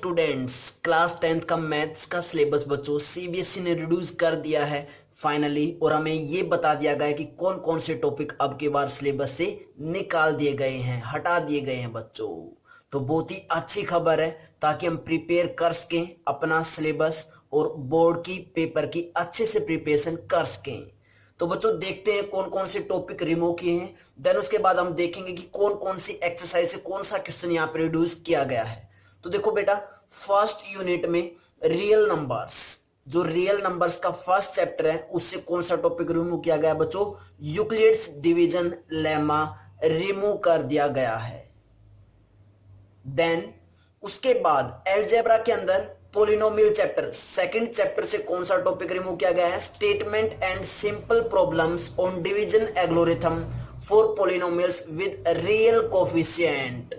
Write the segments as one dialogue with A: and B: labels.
A: Students, class 10th का maths का syllabus बच्चों सीबीएसई ने रिड्यूस कर दिया है फाइनली। और हमें ये बता दिया गया है कि कौन कौन से टॉपिक अब के बार सिलेबस से निकाल दिए गए हैं, हटा दिए गए हैं बच्चों। तो बहुत ही अच्छी खबर है, ताकि हम प्रिपेयर कर सकें अपना सिलेबस और बोर्ड की पेपर की अच्छे से प्रिपरेशन कर सकें। तो बच्चों देखते हैं कौन कौन से टॉपिक रिमूव किए हैं, देन उसके बाद हम देखेंगे कि कौन कौन सी एक्सरसाइज से कौन सा क्वेश्चन यहाँ पे रिड्यूस किया गया है। तो देखो बेटा, फर्स्ट यूनिट में रियल नंबर्स, जो रियल नंबर्स का फर्स्ट चैप्टर है उससे कौन सा टॉपिक रिमूव किया गया है बच्चों? यूक्लिड्स डिवीजन लेमा रिमूव कर दिया गया है। देन उसके बाद अलजेब्रा के अंदर पोलिनोमियल चैप्टर, सेकंड चैप्टर से कौन सा टॉपिक रिमूव किया गया है? Statement and simple problems on division algorithm for polynomials with real coefficient.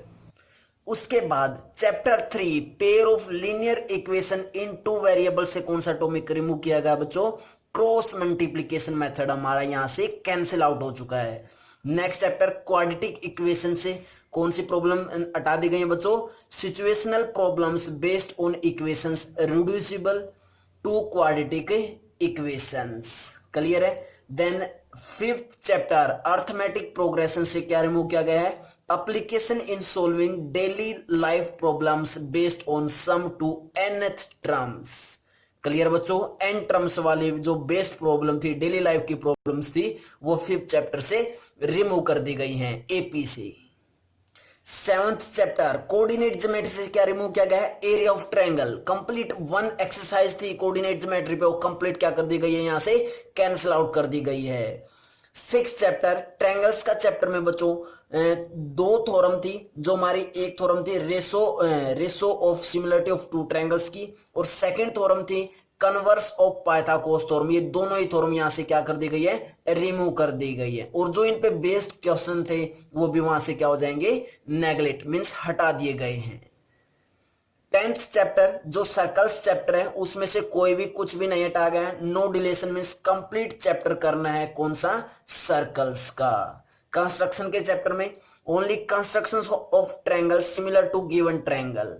A: उसके बाद chapter 3 pair of linear equation in two variable से कौन सा टॉपिक रिमूव किया गया बच्चों? क्रॉस मल्टीप्लिकेशन मेथड हमारा यहां से कैंसिल आउट हो चुका है। नेक्स्ट चैप्टर क्वाड्रेटिक इक्वेशन से कौन सी प्रॉब्लम हटा दी गई है बच्चों? Situational problems based on equations reducible to quadratic equations. Clear है? Then fifth chapter arithmetic progression से क्या रिमूव किया गया है? Application in solving daily life problems based on sum to nth terms. Clear बच्चों? एन टर्म्स वाली जो best problem थी, डेली लाइफ की प्रॉब्लम्स थी, वो फिफ्थ चैप्टर से रिमूव कर दी गई हैं एपी से। सेवंथ चैप्टर कोऑर्डिनेट ज्योमेट्री से क्या रिमूव किया गया है? Area of triangle. Complete one exercise थी कोऑर्डिनेट ज्योमेट्री पे, वो कंप्लीट क्या कर दी गई है? यहां से कैंसिल आउट कर दी गई है। सिक्स चैप्टर ट्रायंगल्स का चैप्टर में बच्चों दो थ्योरम थी, जो हमारी एक थ्योरम थी ratio of similarity of two triangles की, और सेकंड थ्योरम थी कन्वर्स ऑफ पाइथागोरस थ्योरम। ये दोनों ही थ्योरम यहां से क्या कर दी गई है? रिमूव कर दी गई है। और जो इन पे बेस्ड क्वेश्चन थे वो भी वहां से क्या हो जाएंगे? नेगलेक्ट मींस हटा दिए गए हैं। 10th चैप्टर जो सर्कल्स चैप्टर है उसमें से कोई भी कुछ भी नहीं हटा गया है। No deletion means complete chapter करना है कौन सा? सर्कल्स का। कंस्ट्रक्शन के चैप्टर में only construction of triangle similar to given triangle,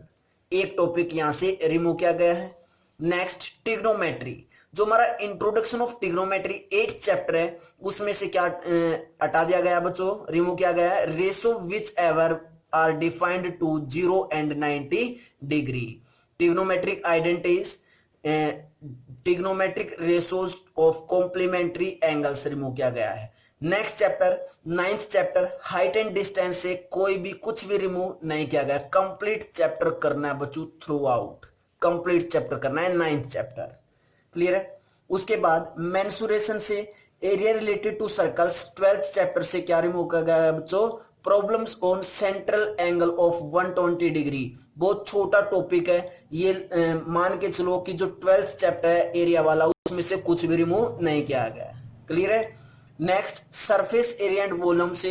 A: एक टॉपिक यहां से रिमूव किया गया है। नेक्स्ट ट्रिग्नोमेट्री, जो हमारा introduction of trigonometry 8th chapter है उसमें से क्या हटा दिया गया बच्चों? रिमूव किया गया है ratio whichever are defined to 0 and 90 degree. Trigonometric identities, trigonometric ratios of complementary angles remove किया गया है। Next chapter 9th chapter height and distance से कोई भी कुछ भी रिमूव नहीं किया गया। कंप्लीट चैप्टर करना है बच्चों, थ्रू आउट कंप्लीट चैप्टर करना है 9th चैप्टर। क्लियर है? उसके बाद मेंसुरेशन से area related to circles 12th chapter से क्या रिमूव किया गया है बच्चों? Problems on central angle of 120 degree. बहुत छोटा टॉपिक है ये, मान के चलो कि जो 12th चैप्टर है एरिया वाला उसमें से कुछ भी रिमूव नहीं किया गया। क्लियर है? Next surface area and volume से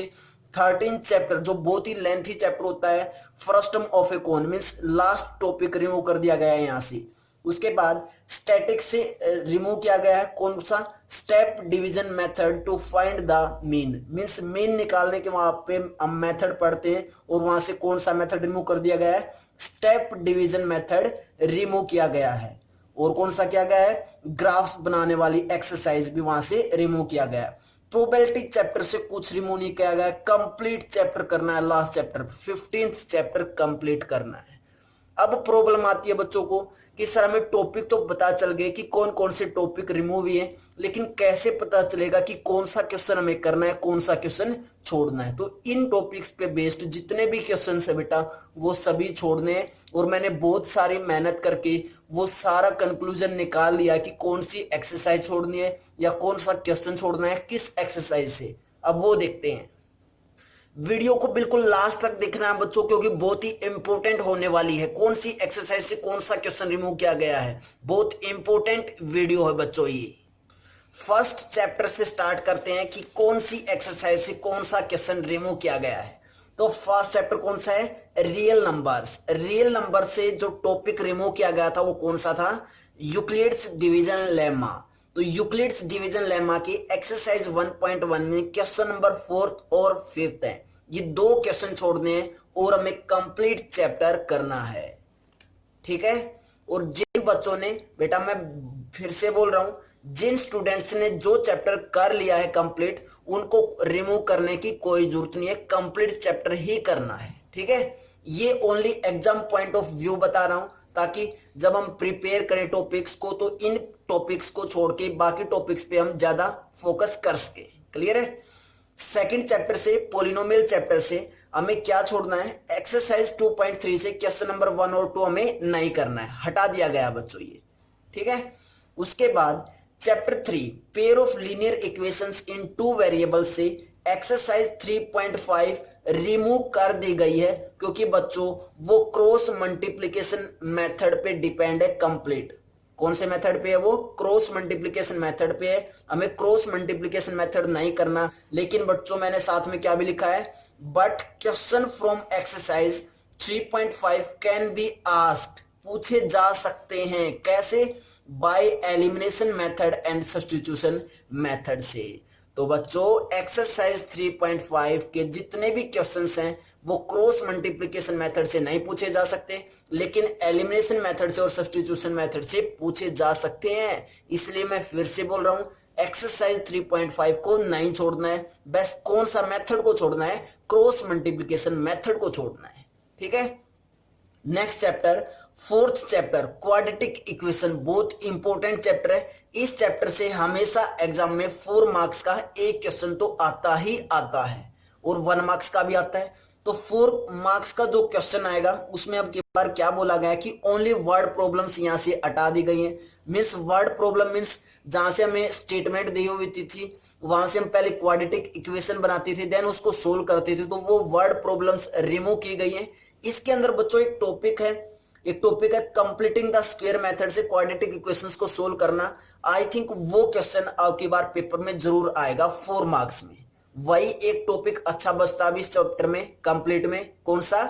A: 13th चैप्टर जो बहुत ही लेंथी चैप्टर होता है, frustum of A cone means last topic remove कर दिया गया है यहां से। उसके बाद स्टैटिक से रिमूव किया गया है कौन सा? Step division method to find the mean means mean निकालने के वहां पे हम मेथड पढ़ते हैं, और वहां से कौन सा मेथड रिमूव कर दिया गया है? स्टेप डिवीजन मेथड रिमूव किया गया है। और कौन सा किया गया है? ग्राफ्स बनाने वाली एक्सरसाइज भी वहां से रिमूव किया गया है। प्रोबेबिलिटी चैप्टर से कुछ रिमूव नहीं किया गया, कंप्लीट चैप्टर करना है। Last chapter 15th chapter complete करना है। अब प्रॉब्लम आती है बच्चों को कि सर हमें टॉपिक तो पता चल गए कि कौन कौन से टॉपिक रिमूव हुए हैं, लेकिन कैसे पता चलेगा कि कौन सा क्वेश्चन हमें करना है, कौन सा क्वेश्चन छोड़ना है? तो इन टॉपिक्स पे बेस्ड जितने भी क्वेश्चन है बेटा वो सभी छोड़ने हैं, और मैंने बहुत सारी मेहनत करके वो सारा कंक्लूजन निकाल लिया कि कौन सी एक्सरसाइज छोड़नी है या कौन सा क्वेश्चन छोड़ना है किस एक्सरसाइज से। अब वो देखते हैं। वीडियो को बिल्कुल लास्ट तक देखना है बच्चों, क्योंकि बहुत ही इंपॉर्टेंट होने वाली है। कौन सी एक्सरसाइज से कौन सा क्वेश्चन रिमूव किया गया है, बहुत इंपॉर्टेंट वीडियो है बच्चों ये। फर्स्ट चैप्टर से स्टार्ट करते हैं कि कौन सी एक्सरसाइज से कौन सा क्वेश्चन रिमूव किया गया है। तो फर्स्ट चैप्टर कौन सा है? Real numbers. रियल नंबर से जो टॉपिक रिमूव किया गया था वो कौन सा था? Euclid's division lemma. तो यूक्लिड्स डिवीजन लेमा की एक्सरसाइज 1.1 में क्वेश्चन नंबर 4th और 5th है। ये दो क्वेश्चन छोड़ने हैं और हमें कंप्लीट चैप्टर करना है। ठीक है। और जिन बच्चों ने, बेटा मैं फिर से बोल रहा हूं, जिन स्टूडेंट्स ने जो चैप्टर कर लिया है कंप्लीट, उनको रिमूव करने की कोई जरूरत नहीं है, कंप्लीट चैप्टर ही करना है, ठीक है। ये only exam point of view बता रहा हूं, ताकि जब हम प्रिपेयर करें टॉपिक्स को तो इन टॉपिक्स को छोड़ के बाकी टॉपिक्स पे हम ज्यादा फोकस कर सके। क्लियर है। सेकंड चैप्टर से, पोलिनोमियल चैप्टर से हमें क्या छोड़ना है, एक्सरसाइज 2.3 से क्वेश्चन नंबर 1 और 2 हमें नहीं करना है, हटा दिया गया बच्चों ये, ठीक है। उसके बाद chapter 3 pair of linear equations in 2 variable से एक्सरसाइज 3.5 रिमूव कर दी गई है, क्योंकि बच्चों वो क्रॉस मल्टीप्लिकेशन मेथड पे डिपेंड है कंप्लीट। कौन से मेथड पे है वो, क्रॉस मल्टीप्लिकेशन मेथड पे है, हमें क्रॉस मल्टीप्लिकेशन मेथड नहीं करना। लेकिन बच्चों मैंने साथ में क्या भी लिखा है, but question from exercise 3.5 can be asked, पूछे जा सकते हैं, कैसे, by elimination method and substitution method से। तो बच्चों एक्सरसाइज 3.5 के जितने भी क्वेश्चंस हैं वो क्रॉस मल्टीप्लिकेशन मेथड से नहीं पूछे जा सकते, लेकिन एलिमिनेशन मेथड से और सब्स्टिट्यूशन मेथड से पूछे जा सकते हैं। इसलिए मैं फिर से बोल रहा हूं, एक्सरसाइज 3.5 को नहीं छोड़ना है, बस कौन सा मेथड को छोड़ना है, क्रॉस मल्टीप्लिकेशन मेथड को छोड़ना है, ठीक है। Next chapter, fourth chapter quadratic equation, बहुत इंपॉर्टेंट चैप्टर है। इस चैप्टर से हमेशा एग्जाम में 4 मार्क्स का एक क्वेश्चन तो आता ही आता है और 1 मार्क्स का भी आता है। तो 4 मार्क्स का जो क्वेश्चन आएगा उसमें अब की बार क्या बोला गया है कि ओनली वर्ड प्रॉब्लम्स यहां से हटा दी गई हैं। मीन्स वर्ड प्रॉब्लम मीन्स जहां से हमें स्टेटमेंट दी हुई थी वहां से हम पहले क्वाड्रेटिक इक्वेशन बनाते थे, देन उसको सोल्व करते थे, तो वो वर्ड प्रॉब्लम्स रिमूव की गई है। इसके अंदर बच्चों एक टॉपिक है कंप्लीटिंग द स्क्वायर मेथड से क्वाड्रेटिक इक्वेशंस को सोल्व करना। आई थिंक वो क्वेश्चन आपकी बार पेपर में जरूर आएगा 4 मार्क्स में। वही एक टॉपिक अच्छा बचता है इस चैप्टर में कंप्लीट में, कौन सा,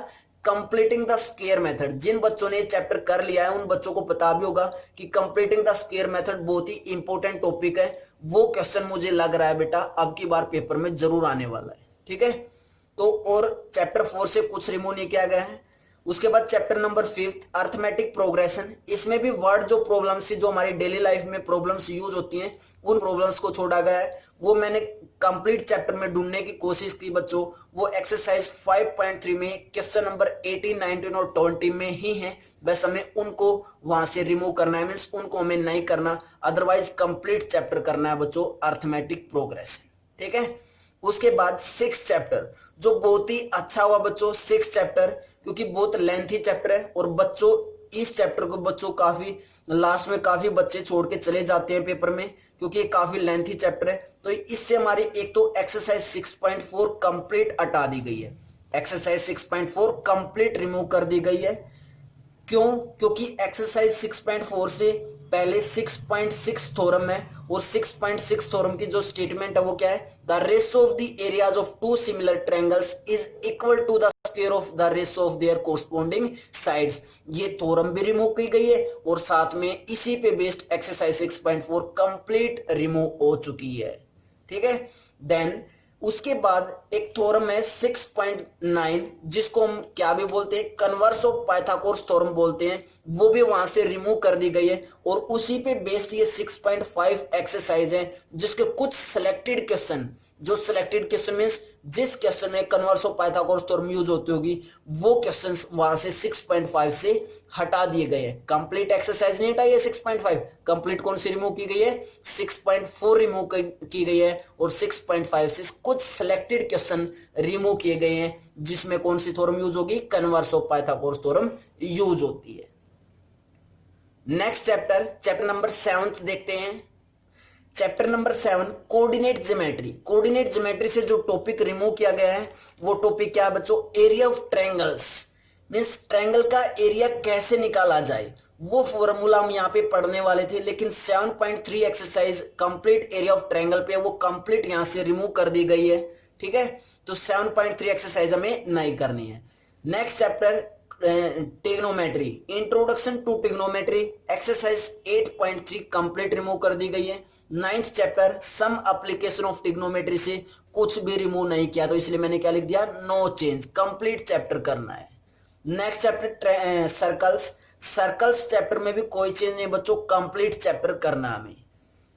A: कंप्लीटिंग द स्क्वायर मेथड। जिन बच्चों ने चैप्टर कर लिया है उन बच्चों को पता भी होगा कि कंप्लीटिंग द स्क्वायर मेथड बहुत ही इंपॉर्टेंट टॉपिक है। वो क्वेश्चन मुझे लग रहा है बेटा अब की बार पेपर में जरूर आने वाला है, ठीक है। तो और चैप्टर 4 से कुछ रिमूव नहीं किया गया है। उसके बाद चैप्टर नंबर 5 अर्थमेटिक प्रोग्रेशन, इसमें भी वर्ड जो प्रॉब्लम्स जो हमारी डेली लाइफ में प्रॉब्लम्स यूज होती हैं उन प्रॉब्लम्स को छोड़ा गया है। वो मैंने कंप्लीट चैप्टर में ढूंढने की कोशिश की बच्चों, वो एक्सरसाइज 5.3 में क्वेश्चन नंबर 18, 19 और 20 में ही है, बस हमें उनको वहां से रिमूव करना है, मीन्स उनको हमें नहीं करना, अदरवाइज कंप्लीट चैप्टर करना है बच्चों अर्थमेटिक प्रोग्रेशन, ठीक है। उसके बाद 6 चैप्टर जो बहुत ही अच्छा हुआ बच्चों 6 चैप्टर, क्योंकि बहुत लेंथी चैप्टर है और बच्चों इस चैप्टर को बच्चों काफी लास्ट में काफी बच्चे छोड़ के चले जाते हैं पेपर में, क्योंकि ये काफी लेंथी चैप्टर है। तो इससे हमारी एक तो एक्सरसाइज 6.4 कंप्लीट हटा दी गई है, एक्सरसाइज 6.4 कंप्लीट रिमूव कर दी गई है। क्यों, क्योंकि एक्सरसाइज 6.4 से पहले 6.6 थ्योरम है और 6.6 थ्योरम की जो स्टेटमेंट है वो क्या है, the ratio of the areas of 2 similar triangles is equal to the square of the ratio of their corresponding sides. ये थ्योरम भी रिमूव की गई है और साथ में इसी पे बेस्ड एक्सरसाइज 6.4 कंप्लीट रिमूव हो चुकी है, ठीक है। देन उसके बाद एक थ्योरम है 6.9 जिसको हम क्या भी बोलते हैं, कन्वर्स ऑफ पाइथागोरस थ्योरम बोलते हैं, वो भी वहां से रिमूव कर दी गई है और उसी पे बेस्ड ये 6.5 एक्सरसाइज है, जिसके कुछ सिलेक्टेड क्वेश्चन, जो सिलेक्टेड क्वेश्चन मींस जिस क्वेश्चन में converse of Pythagoras theorem use होती होगी वो क्वेश्चंस वहां से 6.5 से हटा दिए गए हैं। कंप्लीट एक्सरसाइज नहीं हटाई है 6.5, कंप्लीट कौन सी रिमूव की गई है, 6.4 रिमूव की गई है और 6.5 से कुछ सिलेक्टेड क्वेश्चन रिमूव किए गए हैं, जिसमें कौन सी थ्योरम यूज होगी, converse of Pythagoras theorem use होती है। नेक्स्ट चैप्टर नंबर 7 देखते हैं। Chapter number 7 coordinate geometry. Coordinate geometry से जो टॉपिक रिमूव किया गया है वो टॉपिक क्या है बच्चों, area of triangles, means triangle का एरिया कैसे निकाला जाए, वो फॉर्मूला हम यहाँ पे पढ़ने वाले थे, लेकिन 7.3 exercise complete area of triangle पे वो कंप्लीट यहाँ से रिमूव कर दी गई है, ठीक है। तो 7.3 एक्सरसाइज हमें नहीं करनी है। Next chapter trigonometry, introduction to trigonometry, exercise 8.3 complete remove कर दी गई है। 9th chapter some application of trigonometry से कुछ भी रिमूव नहीं किया, तो इसलिए मैंने क्या लिख दिया, नो चेंज, कंप्लीट चैप्टर करना है। Next chapter circles, circles chapter में भी कोई चेंज नहीं बच्चों, कंप्लीट चैप्टर करना हमें।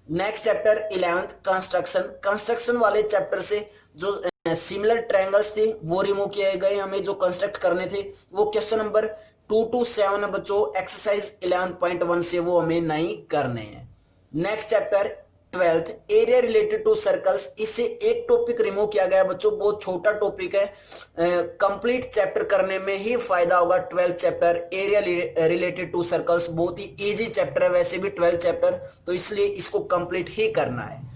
A: Next chapter 11th construction. Construction वाले चैप्टर से जो सिमिलर ट्रायंगल्स थे वो रिमूव किए गए, हमें जो कंस्ट्रक्ट करने थे वो क्वेश्चन नंबर 2 to 7 बच्चों एक्सरसाइज 11.1 से वो हमें नहीं करने हैं। Next chapter 12th area related to circles, इससे एक टॉपिक रिमूव किया गया बच्चों, बहुत छोटा टॉपिक है, कंप्लीट चैप्टर करने में ही फायदा होगा। 12th chapter area related to circles बहुत ही इजी चैप्टर है वैसे भी 12th चैप्टर, तो इसलिए इसको कंप्लीट ही करना है।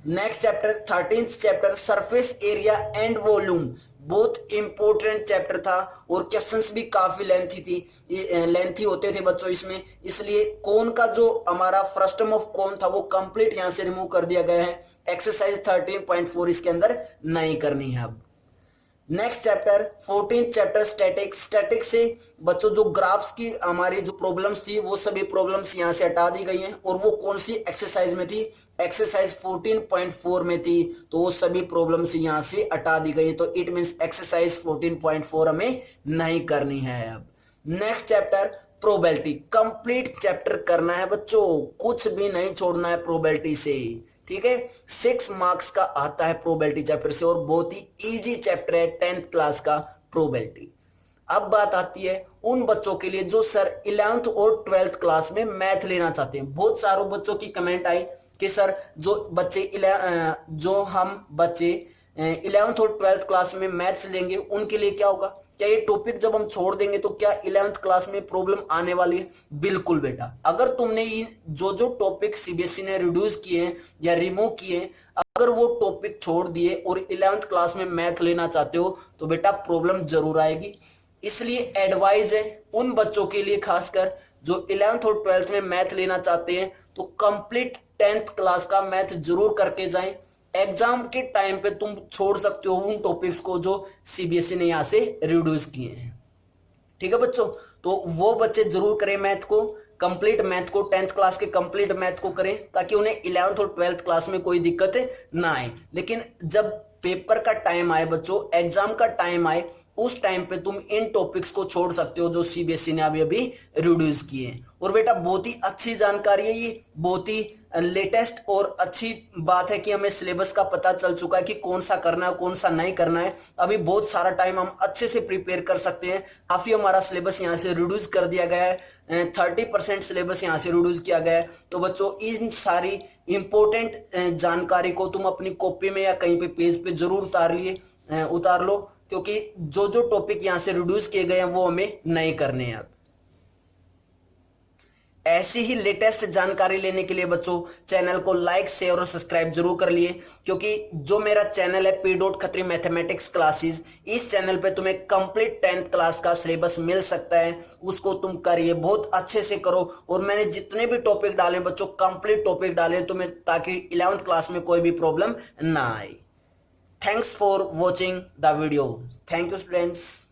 A: Next chapter 13th chapter surface area and volume, बहुत इंपॉर्टेंट चैप्टर था और क्वेश्चंस भी काफी लेंथी होते थे बच्चों इसमें, इसलिए कोन का जो हमारा फ्रस्टम ऑफ कोन था वो कंप्लीट यहां से रिमूव कर दिया गया है। एक्सरसाइज 13.4 इसके अंदर नहीं करनी है अब। Next chapter 14th chapter statics. Statics से बच्चों जो ग्राफ्स की हमारी जो प्रॉब्लम्स थी वो सभी प्रॉब्लम्स यहां से हटा दी गई हैं, और वो कौन सी एक्सरसाइज में थी, एक्सरसाइज 14.4 में थी, तो वो सभी प्रॉब्लम्स यहां से हटा दी गई, तो इट मींस एक्सरसाइज 14.4 हमें नहीं करनी है अब। Next chapter probability, complete chapter करना है बच्चों, कुछ भी नहीं छोड़ना है प्रोबेबिलिटी से, ठीक है। 6 मार्क्स का आता है प्रोबेबिलिटी चैप्टर से, और बहुत ही इजी चैप्टर है 10th क्लास का प्रोबेबिलिटी। अब बात आती है उन बच्चों के लिए जो सर 11th और 12th क्लास में मैथ लेना चाहते हैं। बहुत सारों बच्चों की कमेंट आई कि सर जो हम बच्चे 11th और 12th क्लास में मैथ्स लेंगे उनके लिए क्या होगा, क्या ये टॉपिक जब हम छोड़ देंगे तो क्या 11th क्लास में प्रॉब्लम आने वाली है? बिल्कुल बेटा, अगर तुमने ये जो टॉपिक सीबीएसई ने रिड्यूस किए हैं या रिमूव किए हैं, अगर वो टॉपिक छोड़ दिए और 11th क्लास में मैथ लेना चाहते हो तो बेटा प्रॉब्लम जरूर आएगी। इसलिए एडवाइस है उन बच्चों के लिए खासकर जो 11th और 12th में मैथ लेना चाहते हैं तो कंप्लीट 10th क्लास का मैथ जरूर करके जाएं। एग्जाम के टाइम पे तुम छोड़ सकते हो उन टॉपिक्स को जो सीबीएसई ने यहां से रिड्यूस किए हैं, ठीक है बच्चों। तो वो बच्चे जरूर करें मैथ को, कंप्लीट मैथ को, 10th क्लास के कंप्लीट मैथ को करें ताकि उन्हें 11th और 12th क्लास में कोई दिक्कत ना आए। लेकिन जब पेपर का टाइम आए बच्चों, एग्जाम का टाइम आए, उस टाइम पे तुम इन टॉपिक्स को छोड़ सकते हो जो सीबीएसई ने अभी अभी रिड्यूस किए हैं। और बेटा बहुत ही अच्छी जानकारी है ये, बहुत ही लेटेस्ट और अच्छी बात है कि हमें सिलेबस का पता चल चुका है कि कौन सा करना है कौन सा नहीं करना है। अभी बहुत सारा टाइम हम अच्छे से प्रिपेयर कर सकते हैं। काफी हमारा सिलेबस यहाँ से रिड्यूस कर दिया गया है, 30% सिलेबस यहाँ से रिड्यूस किया गया है। तो बच्चों इन सारी इंपॉर्टेंट जानकारी को तुम अपनी कॉपी में या कहीं पे पेज पे जरूर उतार लो, क्योंकि जो टॉपिक यहाँ से रिड्यूस किए गए हैं वो हमें नहीं करने हैं। अब ऐसी ही लेटेस्ट जानकारी लेने के लिए बच्चों चैनल को लाइक शेयर और सब्सक्राइब जरूर कर लिए, क्योंकि जो मेरा चैनल है P.Khatri मैथमेटिक्स क्लासेस, इस चैनल पे तुम्हें कंप्लीट 10th क्लास का सिलेबस मिल सकता है, उसको तुम करिए, बहुत अच्छे से करो। और मैंने जितने भी टॉपिक डाले बच्चों कंप्लीट टॉपिक डाले तुम्हें, ताकि 11th क्लास में कोई भी प्रॉब्लम ना आए। Thanks for watching the video. Thank you students.